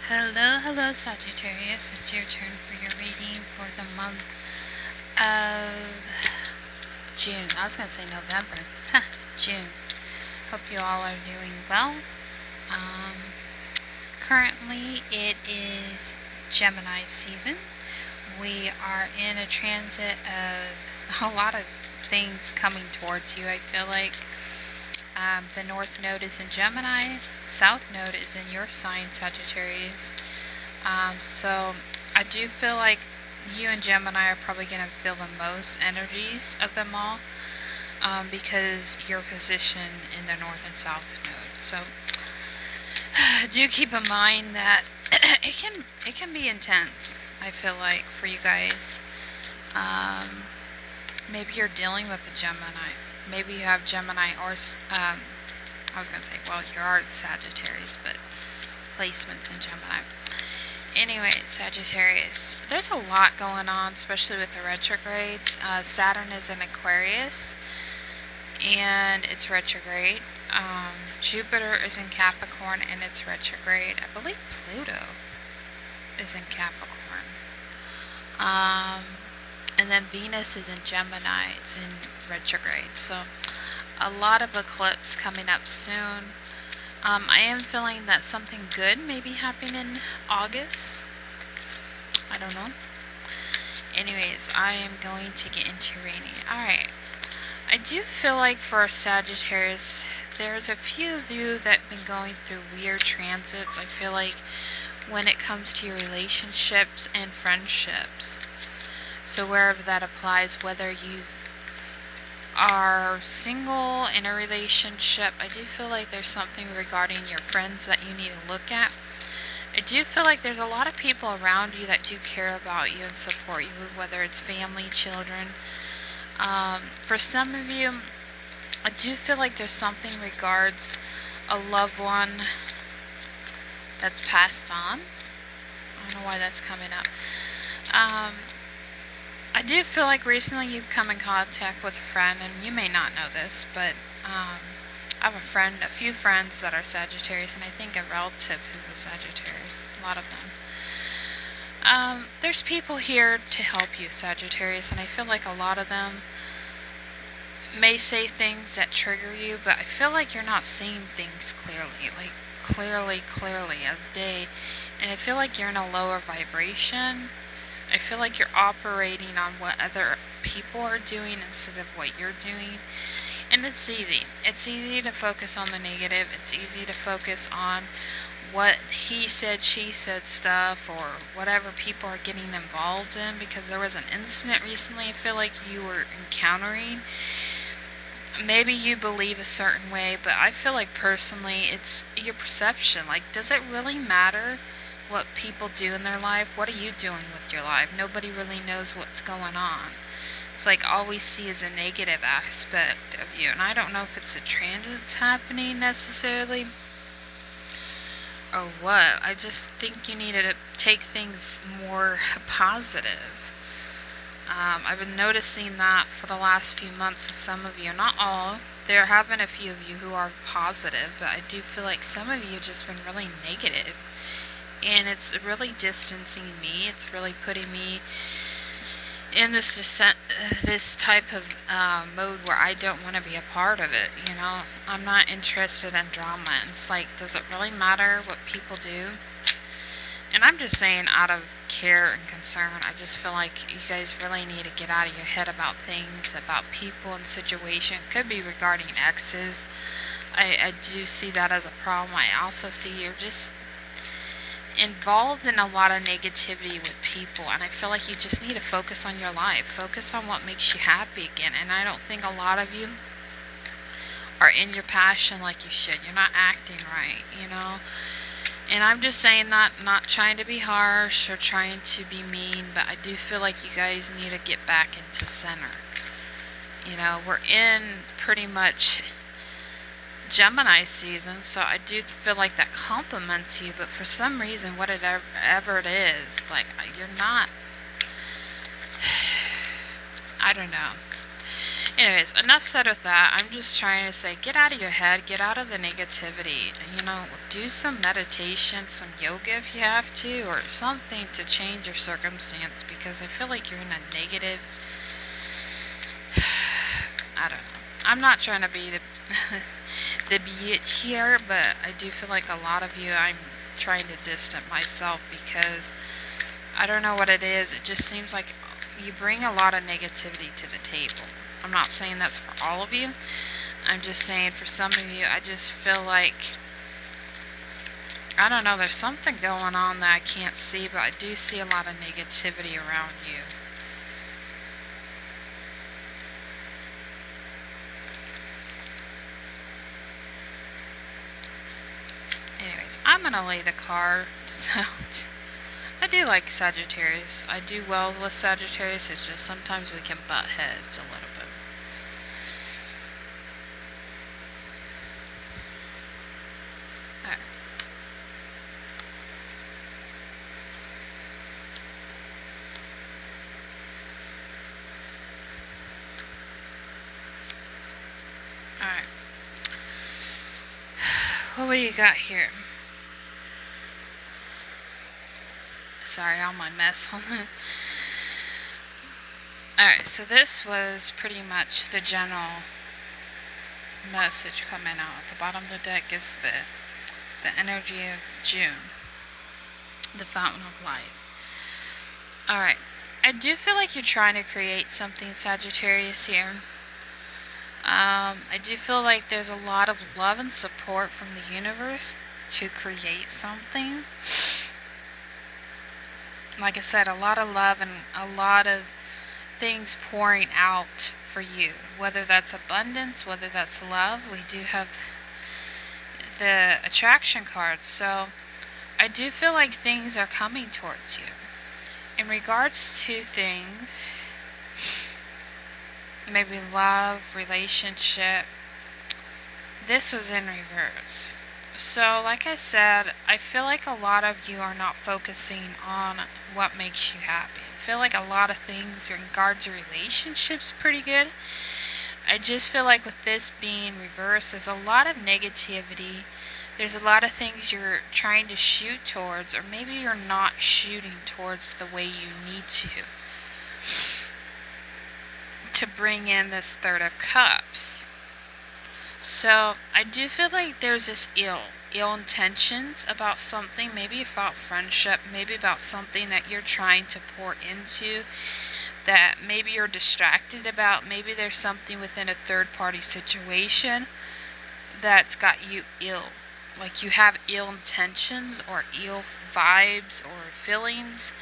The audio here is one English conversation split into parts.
Hello, Sagittarius. It's your turn for your reading for the month of June. I was going to say November. June. Hope you all are doing well. Um, Currently, it is Gemini season. We are in a transit of a lot of things coming towards you, I feel like. The North Node is in Gemini. South Node is in your sign, Sagittarius. So I do feel like you and Gemini are probably going to feel the most energies of them all, because your position in the North and South Node. So do keep in mind that it can be intense. I feel like for you guys. Maybe you're dealing with a Gemini. Maybe you have Gemini or I was gonna say, well, you are Sagittarius, but placements in Gemini. Anyway, Sagittarius, there's a lot going on, especially with the retrogrades. Saturn is in Aquarius, and it's retrograde. Jupiter is in Capricorn, and it's retrograde. I believe Pluto is in Capricorn. And then Venus is in Gemini. It's in retrograde. So a lot of eclipse coming up soon. I am feeling that something good may be happening in August. I don't know. Anyways, I am going to get into reading. Alright. I do feel like for Sagittarius, there's a few of you that have been going through weird transits. I feel like when it comes to your relationships and friendships. So wherever that applies, whether you are single, in a relationship, I do feel like there's something regarding your friends that you need to look at. I do feel like there's a lot of people around you that do care about you and support you, whether it's family, children. For some of you, I do feel like there's something regards a loved one that's passed on. I don't know why that's coming up. I do feel like recently you've come in contact with a friend, and you may not know this, but I have a few friends that are Sagittarius, and I think a relative who's a Sagittarius, a lot of them. There's people here to help you, Sagittarius, and I feel like a lot of them may say things that trigger you, but I feel like you're not seeing things clearly, like clearly as day, and I feel like you're in a lower vibration. I feel like you're operating on what other people are doing instead of what you're doing. And it's easy. It's easy to focus on the negative. It's easy to focus on what he said, she said stuff, or whatever people are getting involved in, because there was an incident recently I feel like you were encountering. Maybe you believe a certain way, but I feel like personally it's your perception. Like, does it really matter what people do in their life? What are you doing with your life? Nobody really knows what's going on. It's like all we see is a negative aspect of you, and I don't know if it's a transit that's happening necessarily or what. I just think you need to take things more positive. I've been noticing that for the last few months with some of you, not all. There have been a few of you who are positive, but I do feel like some of you have just been really negative. And it's really distancing me. It's really putting me in this type of mode where I don't want to be a part of it. You know, I'm not interested in drama. It's like, does it really matter what people do? And I'm just saying, out of care and concern, I just feel like you guys really need to get out of your head about things, about people and situation. Could be regarding exes. I do see that as a problem. I also see you're just involved in a lot of negativity with people, and I feel like you just need to focus on your life, focus on what makes you happy again. And I don't think a lot of you are in your passion like you should. You're not acting right, you know. And I'm just saying that, not trying to be harsh or trying to be mean, but I do feel like you guys need to get back into center. You know, we're in pretty much Gemini season, so I do feel like that compliments you, but for some reason, whatever it is, like, you're not, I don't know. Anyways, enough said with that. I'm just trying to say, get out of your head, get out of the negativity. You know, do some meditation, some yoga if you have to, or something to change your circumstance, because I feel like you're in a negative. I don't know. I'm not trying to be the the bitch here, but I do feel like a lot of you, I'm trying to distance myself because I don't know what it is. It just seems like you bring a lot of negativity to the table. I'm not saying that's for all of you. I'm just saying for some of you, I just feel like, I don't know, there's something going on that I can't see, but I do see a lot of negativity around you. Anyways, I'm going to lay the cards out. I do like Sagittarius. I do well with Sagittarius. It's just sometimes we can butt heads a little bit. Alright. Alright. What do you got here? Sorry, all my mess on it. Alright, so this was pretty much the general message coming out. At the bottom of the deck is the energy of June, the fountain of life. Alright, I do feel like you're trying to create something, Sagittarius, here. I do feel like there's a lot of love and support from the universe to create something. Like I said, a lot of love and a lot of things pouring out for you. Whether that's abundance, whether that's love. We do have the attraction card. So I do feel like things are coming towards you. In regards to things, maybe love, relationship, this was in reverse. So, like I said, I feel like a lot of you are not focusing on what makes you happy. I feel like a lot of things in regards to relationships pretty good. I just feel like with this being reversed, there's a lot of negativity. There's a lot of things you're trying to shoot towards, or maybe you're not shooting towards the way you need to bring in this Third of Cups. So I do feel like there's this ill intentions about something, maybe about friendship, maybe about something that you're trying to pour into, that maybe you're distracted about. Maybe there's something within a third party situation that's got you ill. Like you have ill intentions or ill vibes or feelings.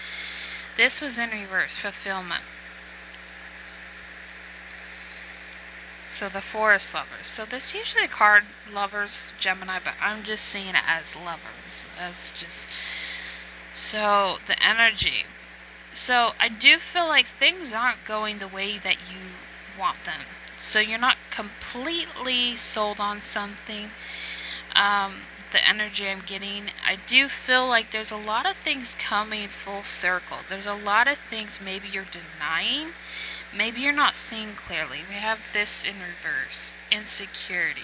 This was in reverse, fulfillment. So the Forest Lovers. So this usually card lovers, Gemini, but I'm just seeing it as lovers. As just... So the energy. So I do feel like things aren't going the way that you want them. So you're not completely sold on something. The energy I'm getting, I do feel like there's a lot of things coming full circle. There's a lot of things maybe you're denying. Maybe you're not seeing clearly. We have this in reverse. Insecurity.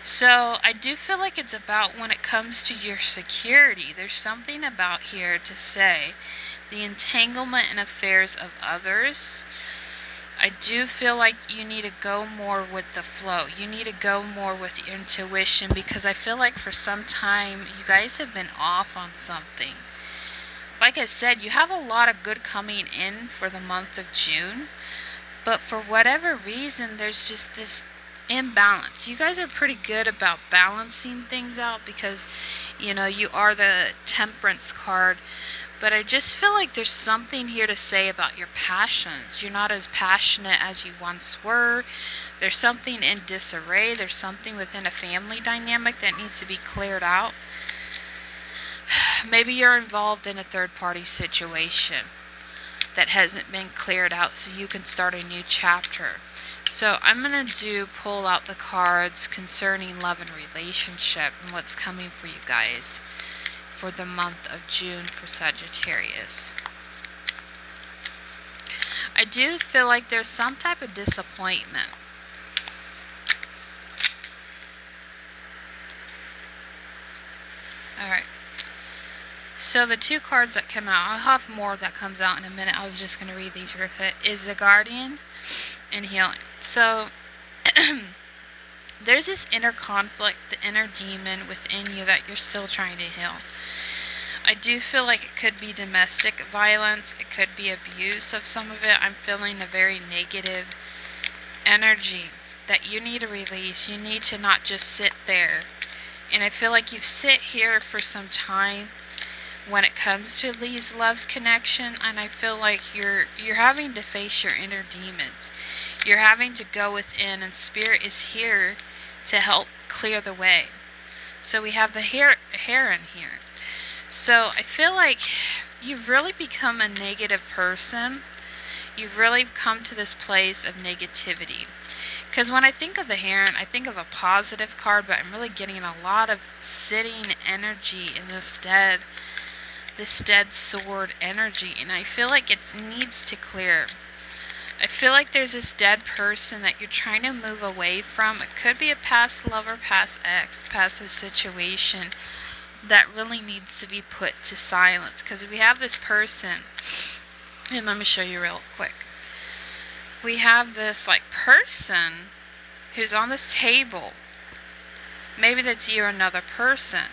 So I do feel like it's about when it comes to your security. There's something about here to say the entanglement and affairs of others. I do feel like you need to go more with the flow. You need to go more with your intuition, because I feel like for some time you guys have been off on something. Like I said, you have a lot of good coming in for the month of June, but for whatever reason, there's just this imbalance. You guys are pretty good about balancing things out because, you know, you are the Temperance card, but I just feel like there's something here to say about your passions. You're not as passionate as you once were. There's something in disarray. There's something within a family dynamic that needs to be cleared out. Maybe you're involved in a third-party situation that hasn't been cleared out, so you can start a new chapter. So I'm going to pull out the cards concerning love and relationship and what's coming for you guys for the month of June for Sagittarius. I do feel like there's some type of disappointment. Alright. So the two cards that come out, I'll have more that comes out in a minute. I was just going to read these real quick. Is the Guardian and Healing. So there's this inner conflict, the inner demon within you that you're still trying to heal. I do feel like it could be domestic violence. It could be abuse of some of it. I'm feeling a very negative energy that you need to release. You need to not just sit there. And I feel like you've sit here for some time when it comes to these love's connection, and I feel like you're having to face your inner demons. You're having to go within, and Spirit is here to help clear the way. So we have the Heron here. So I feel like you've really become a negative person. You've really come to this place of negativity. Because when I think of the Heron, I think of a positive card, but I'm really getting a lot of sitting energy in this dead sword energy, and I feel like it needs to clear. I feel like there's this dead person that you're trying to move away from. It could be a past lover, past ex, past situation that really needs to be put to silence, because we have this person, and let me show you real quick. We have this like person who's on this table. Maybe that's you or another person.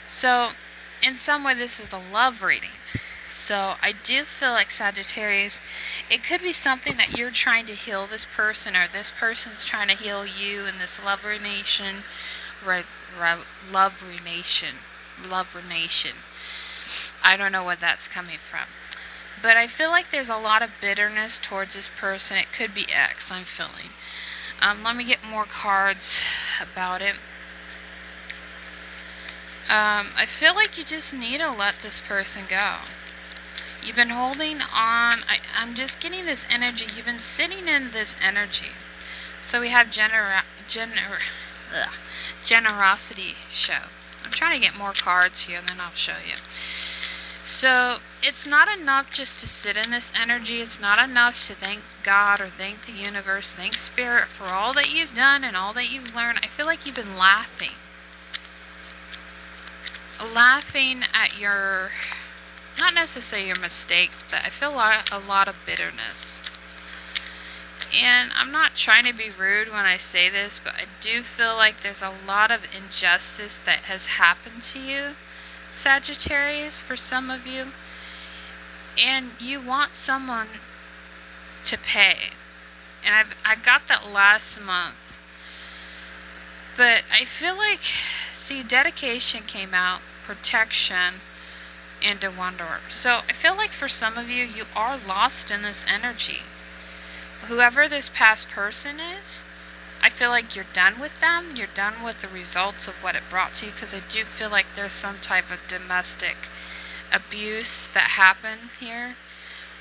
So in some way this is a love reading. So I do feel like, Sagittarius, it could be something that you're trying to heal this person, or this person's trying to heal you in this love relation. I don't know what that's coming from. But I feel like there's a lot of bitterness towards this person. It could be X, I'm feeling. Let me get more cards about it. I feel like you just need to let this person go. You've been holding on. I'm just getting this energy. You've been sitting in this energy. So we have generosity show. I'm trying to get more cards here, and then I'll show you. So it's not enough just to sit in this energy. It's not enough to thank God or thank the universe, thank Spirit for all that you've done and all that you've learned. I feel like you've been laughing at your, not necessarily your mistakes, but I feel a lot of bitterness. And I'm not trying to be rude when I say this, but I do feel like there's a lot of injustice that has happened to you, Sagittarius, for some of you. And you want someone to pay. And I got that last month. But I feel like, see, dedication came out, protection, and a wanderer. So I feel like for some of you, you are lost in this energy. Whoever this past person is, I feel like you're done with them. You're done with the results of what it brought to you, because I do feel like there's some type of domestic abuse that happened here,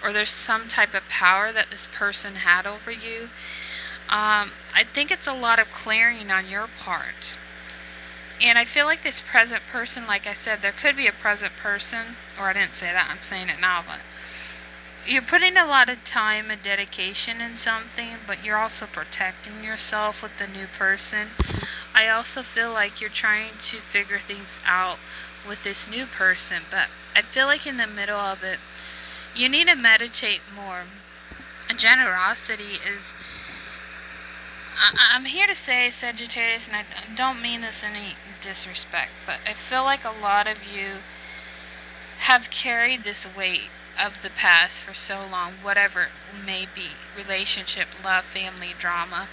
or there's some type of power that this person had over you. I think it's a lot of clearing on your part. And I feel like this present person, like I said, there could be a present person, or I didn't say that, I'm saying it now, but you're putting a lot of time and dedication in something, but you're also protecting yourself with the new person. I also feel like you're trying to figure things out with this new person, but I feel like in the middle of it, you need to meditate more. Generosity is, I'm here to say, Sagittarius, and I don't mean this in any disrespect, but I feel like a lot of you have carried this weight of the past for so long, whatever it may be, relationship, love, family, drama,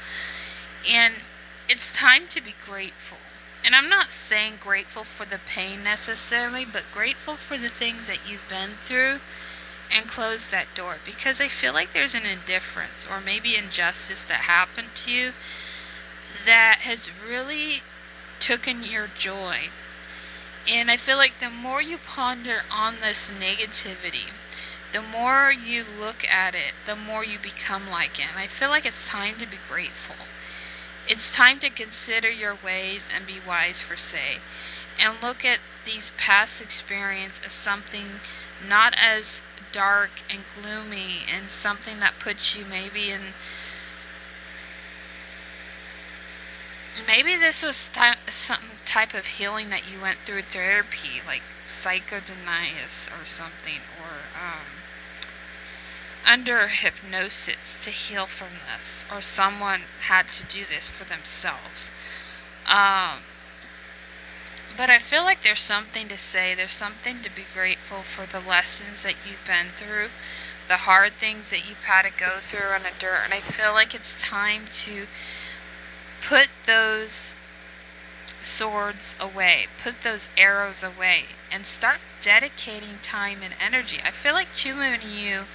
and it's time to be grateful. And I'm not saying grateful for the pain necessarily, but grateful for the things that you've been through, and close that door, because I feel like there's an indifference or maybe injustice that happened to you that has really taken your joy. And I feel like the more you ponder on this negativity, the more you look at it, the more you become like it. And I feel like it's time to be grateful. It's time to consider your ways and be wise for say, and look at these past experiences as something not as dark and gloomy and something that puts you maybe in. Maybe this was some type of healing that you went through therapy, like psychodenias or something, or under hypnosis to heal from this, or someone had to do this for themselves. Um, but I feel like there's something to say, there's something to be grateful for the lessons that you've been through, the hard things that you've had to go through and endure, and I feel like it's time to put those swords away, put those arrows away, and start dedicating time and energy. I feel like too many of you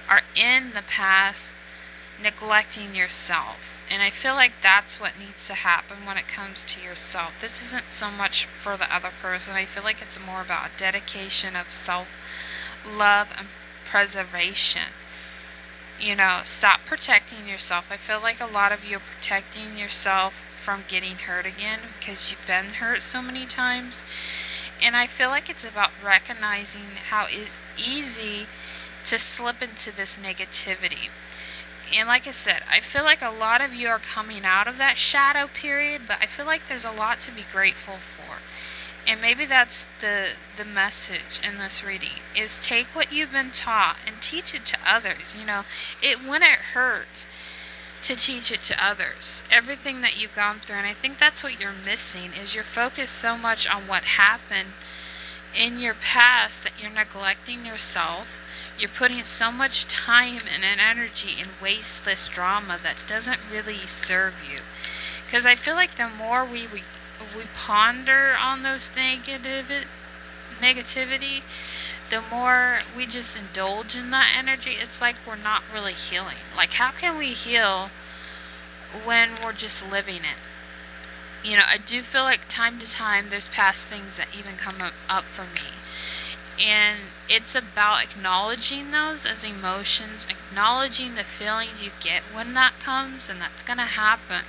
are in the past neglecting yourself, and I feel like that's what needs to happen when it comes to yourself. This isn't so much for the other person. I feel like it's more about a dedication of self-love and preservation. Stop protecting yourself. I feel like a lot of you are protecting yourself from getting hurt again because you've been hurt so many times. And I feel like it's about recognizing how it's easy to slip into this negativity. And like I said, I feel like a lot of you are coming out of that shadow period, but I feel like there's a lot to be grateful for. And maybe that's the message in this reading, is take what you've been taught and teach it to others. When it hurts to teach it to others, everything that you've gone through. And I think that's what you're missing, is you're focused so much on what happened in your past that you're neglecting yourself. You're putting so much time and energy in wasteless drama that doesn't really serve you. Because I feel like the more we ponder on those negativity, the more we just indulge in that energy. It's like we're not really healing. Like, how can we heal when we're just living it? I do feel like time to time there's past things that even come up for me. And it's about acknowledging those as emotions, acknowledging the feelings you get when that comes, and that's going to happen.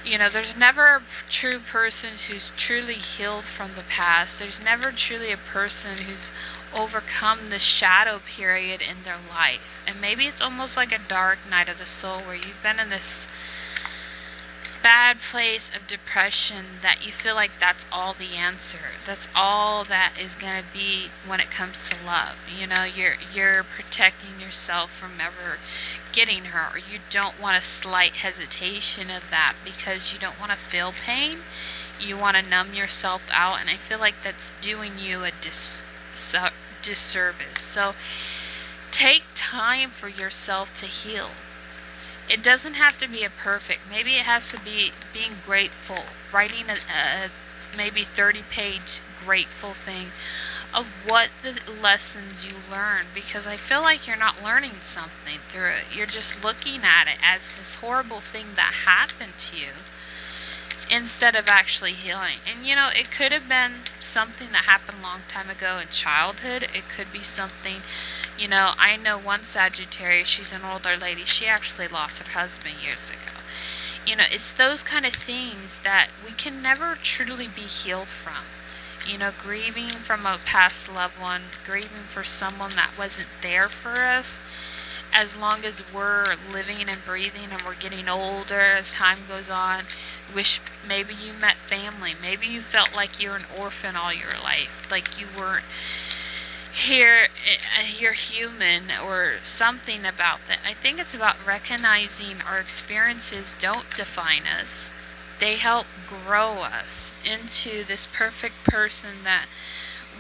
There's never a true person who's truly healed from the past. There's never truly a person who's overcome the shadow period in their life. And maybe it's almost like a dark night of the soul where you've been in this bad place of depression that you feel like that's all the answer. That's all that is going to be when it comes to love. You're protecting yourself from ever getting hurt, or you don't want a slight hesitation of that because you don't want to feel pain. You want to numb yourself out, and I feel like that's doing you a disservice. So take time for yourself to heal. It doesn't have to be a perfect. Maybe it has to be being grateful, writing a maybe 30-page grateful thing of what the lessons you learned, because I feel like you're not learning something through it. You're just looking at it as this horrible thing that happened to you instead of actually healing. And it could have been something that happened a long time ago in childhood. It could be something, I know one Sagittarius, she's an older lady, she actually lost her husband years ago. It's those kind of things that we can never truly be healed from. Grieving from a past loved one, grieving for someone that wasn't there for us. As long as we're living and breathing and we're getting older as time goes on, wish maybe you met family. Maybe you felt like you're an orphan all your life, like you weren't here, you're human, or something about that. I think it's about recognizing our experiences don't define us. They help grow us into this perfect person that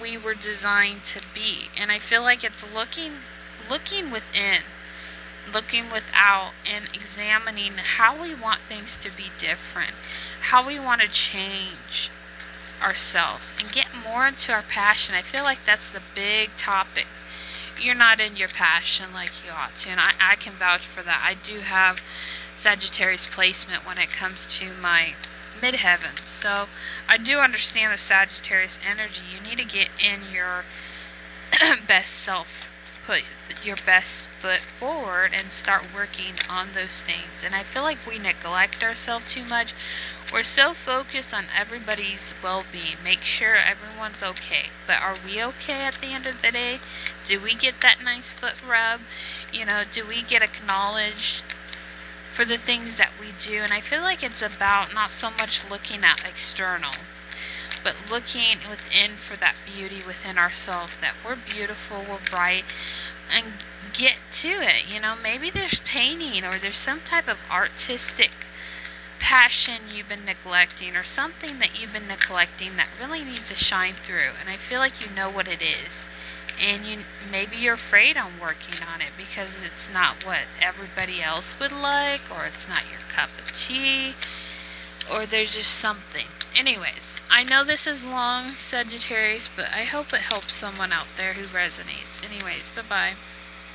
we were designed to be. And I feel like it's looking within, looking without, and examining how we want things to be different, how we want to change ourselves and get more into our passion. I feel like that's the big topic. You're not in your passion like you ought to, and I can vouch for that. I do have Sagittarius placement when it comes to my midheaven, so I do understand the Sagittarius energy. You need to get in your best self, put your best foot forward and start working on those things. And I feel like we neglect ourselves too much. We're so focused on everybody's well-being, make sure everyone's okay. But are we okay at the end of the day? Do we get that nice foot rub? You know, do we get acknowledged for the things that we do? And I feel like it's about not so much looking at external, but looking within for that beauty within ourselves, that we're beautiful, we're bright, and get to it. You know, maybe there's painting or there's some type of artistic passion you've been neglecting, or something that you've been neglecting that really needs to shine through. And I feel like you know what it is, and maybe you're afraid on working on it because it's not what everybody else would like, or it's not your cup of tea, or there's just something. Anyways, I know this is long, Sagittarius, but I hope it helps someone out there who resonates. Anyways, bye-bye.